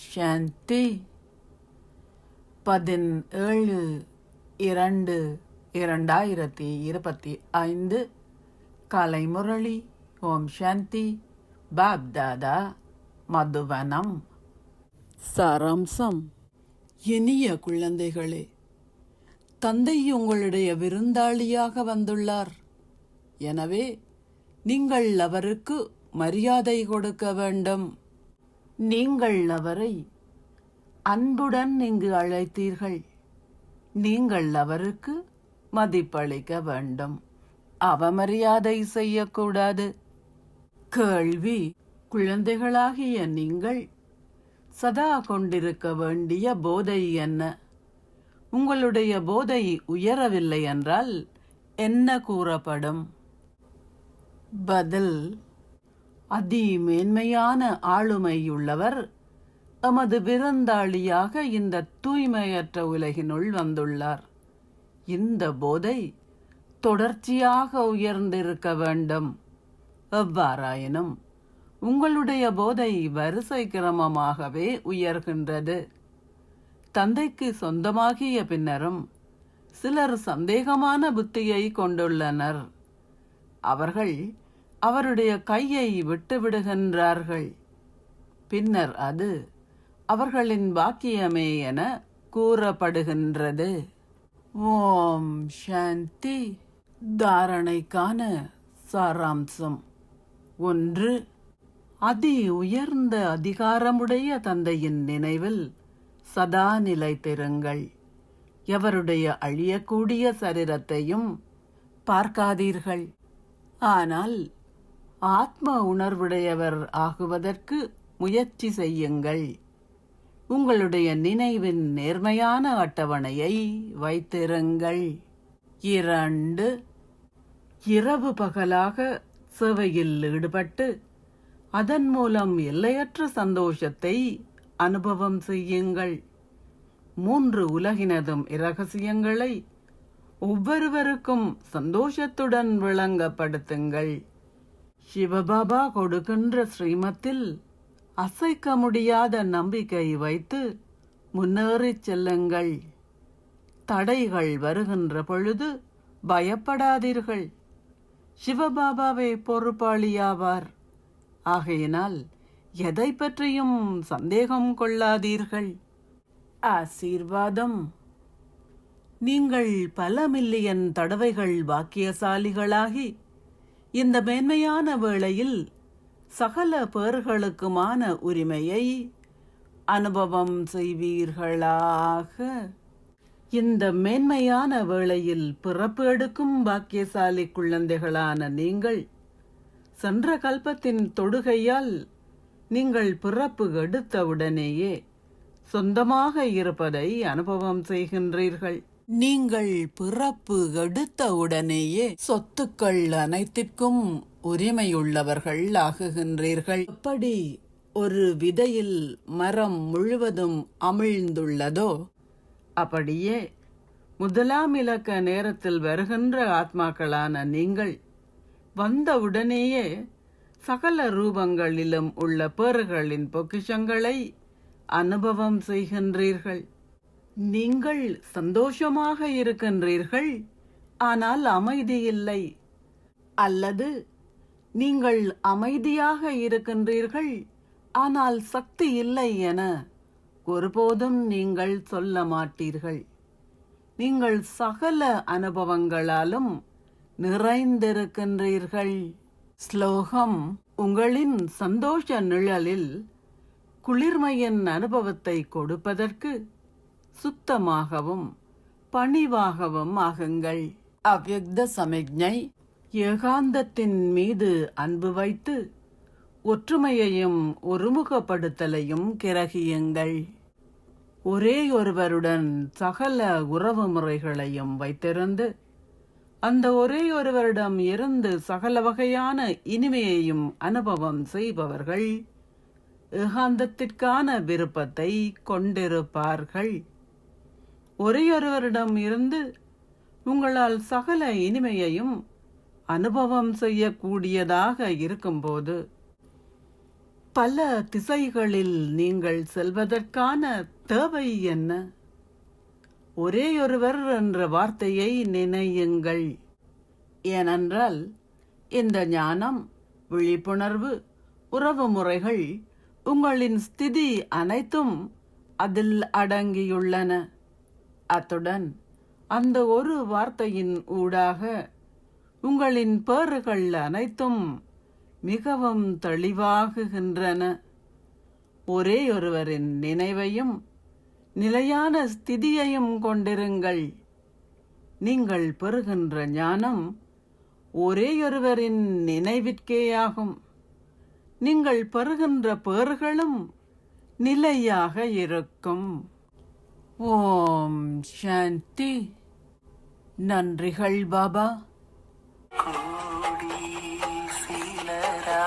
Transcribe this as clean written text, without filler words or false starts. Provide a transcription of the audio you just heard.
சாந்தி. 17/2/2025 காலை முரளி. ஓம் சாந்தி. பாப்தாதா, மதுவனம். சாராம்சம். இனிய குழந்தைகளே, தந்தை உங்களுடைய விருந்தாளியாக வந்துள்ளார். எனவே நீங்கள் அவருக்கு மரியாதை கொடுக்க வேண்டும். நீங்கள் அவரை அன்புடன் இங்கு அழைத்தீர்கள். நீங்கள் அவருக்கு மதிப்பளிக்க வேண்டும். அவமரியாதை செய்யக்கூடாது. கேள்வி: குழந்தைகளாகிய நீங்கள் சதா கொண்டிருக்க வேண்டிய போதை என்ன? உங்களுடைய போதை உயரவில்லை என்றால் என்ன கூறப்படும்? பதில்: அதிமேன்மையான ஆளுமையுள்ளவர் எமது விருந்தாளியாக இந்த தூய்மையற்ற உலகினுள் வந்துள்ளார். இந்த போதை தொடர்ச்சியாக உயர்ந்திருக்க வேண்டும். எவ்வாறாயினும் உங்களுடைய போதை வரிசை கிரமமாகவே உயர்கின்றது. தந்தைக்கு சொந்தமாகிய பின்னரும் சிலர் சந்தேகமான புத்தியை கொண்டுள்ளனர். அவர்கள் அவருடைய கையை விட்டுவிடுகின்றார்கள். பின்னர் அது அவர்களின் பாக்கியமே என கூறப்படுகின்றது. ஓம் சாந்தி. தாரணைக்கான சாராம்சம். 1. அதி உயர்ந்த அதிகாரமுடைய தந்தையின் நினைவில் சதா நிலைத்திருங்கள். எவருடைய அழியக்கூடிய சரீரத்தையும் பார்க்காதீர்கள். ஆனால் ஆத்ம உணர்வுடையவர் ஆகுவதற்கு முயற்சி செய்யுங்கள். உங்களுடைய நினைவின் நேர்மையான அட்டவணையை வைத்திருங்கள். 2. இரவு பகலாக சேவையில் ஈடுபட்டு அதன் மூலம் எல்லையற்ற சந்தோஷத்தை அனுபவம் செய்யுங்கள். 3 உலகினதும் இரகசியங்களை ஒவ்வொருவருக்கும் சந்தோஷத்துடன் விளங்கப்படுத்துங்கள். சிவபாபா கொடுக்கின்ற ஸ்ரீமத்தில் அசைக்க முடியாத நம்பிக்கை வைத்து முன்னேறிச் செல்லுங்கள். தடைகள் வருகின்ற பொழுது பயப்படாதீர்கள். சிவபாபாவே பொறுப்பாளியாவார். ஆகையினால் எதை பற்றியும் சந்தேகம் கொள்ளாதீர்கள். ஆசீர்வாதம். நீங்கள் பல மில்லியன் தடவைகள் பாக்கியசாலிகளாகி இந்த மேன்மையான வேளையில் சகல பேர்களுக்குமான உரிமையை அனுபவம் செய்வீர்களாக. இந்த மேன்மையான வேளையில் பிறப்பு எடுக்கும் பாக்கியசாலி குழந்தைகளான நீங்கள் சென்ற கல்பத்தின் தொடுகையால் நீங்கள் பிறப்பு எடுத்தவுடனேயே சொந்தமாக இருப்பதை அனுபவம் செய்கின்றீர்கள். நீங்கள் பிறப்பு எடுத்தவுடனேயே சொத்துக்கள் அனைத்திற்கும் உரிமையுள்ளவர்கள் ஆகுகின்றீர்கள். எப்படி ஒரு விதையில் மரம் முழுவதும் அமிழ்ந்துள்ளதோ அப்படியே முதலாம் இலக்க நேரத்தில் வருகின்ற ஆத்மாக்களான நீங்கள் வந்தவுடனேயே சகல ரூபங்களிலும் உள்ள பேறுகளின் பொக்கிஷங்களை அனுபவம் செய்கின்றீர்கள். நீங்கள் சந்தோஷமாக இருக்கின்றீர்கள், ஆனால் அமைதி இல்லை. அல்லது நீங்கள் அமைதியாக இருக்கின்றீர்கள், ஆனால் சக்தி இல்லை என ஒருபோதும் நீங்கள் சொல்ல மாட்டீர்கள். நீங்கள் சகல அனுபவங்களாலும் நிறைந்திருக்கின்றீர்கள். ஸ்லோகம். உங்களின் சந்தோஷ நிழலில் குளிர்மையின் அனுபவத்தை கொடுப்பதற்கு சுத்தமாகவும் பணிவாகவும் ஆகுங்கள். அவ்யக்த சமிக்ஞை. ஏகாந்தத்தின் மீது அன்பு வைத்து ஒற்றுமையையும் ஒருமுகப்படுத்தலையும் கிரகியுங்கள். ஒரே ஒருவருடன் சகல உறவு முறைகளையும் வைத்திருந்து அந்த ஒரே ஒருவரிடம் இருந்து சகல வகையான இனிமையையும் அனுபவம் செய்பவர்கள் ஏகாந்தத்திற்கான விருப்பத்தை கொண்டிருப்பார்கள். ஒரேயொருவரிடம் இருந்து உங்களால் சகல இனிமையையும் அனுபவம் செய்யக்கூடியதாக இருக்கும்போது பல திசைகளில் நீங்கள் செல்வதற்கான தேவை என்ன? ஒரேயொருவர் என்ற வார்த்தையை நினையுங்கள். ஏனென்றால் இந்த ஞானம், விழிப்புணர்வு, உறவு முறைகள், உங்களின் ஸ்திதி அனைத்தும் அதில் அடங்கியுள்ளன. அத்துடன் அந்த ஒரு வார்த்தையின் ஊடாக உங்களின் பேறுகள் அனைத்தும் மிகவும் தெளிவாகுகின்றன. ஒரேயொருவரின் நினைவையும் நிலையான ஸ்திதியையும் கொண்டிருங்கள். நீங்கள் பெறுகின்ற ஞானம் ஒரேயொருவரின் நினைவிற்கேயாகும். நீங்கள் பெறுகின்ற பேறுகளும் நிலையாக இருக்கும். ஓம் சாந்தி. நன்றிகள் பாபா. கோடி சிலரா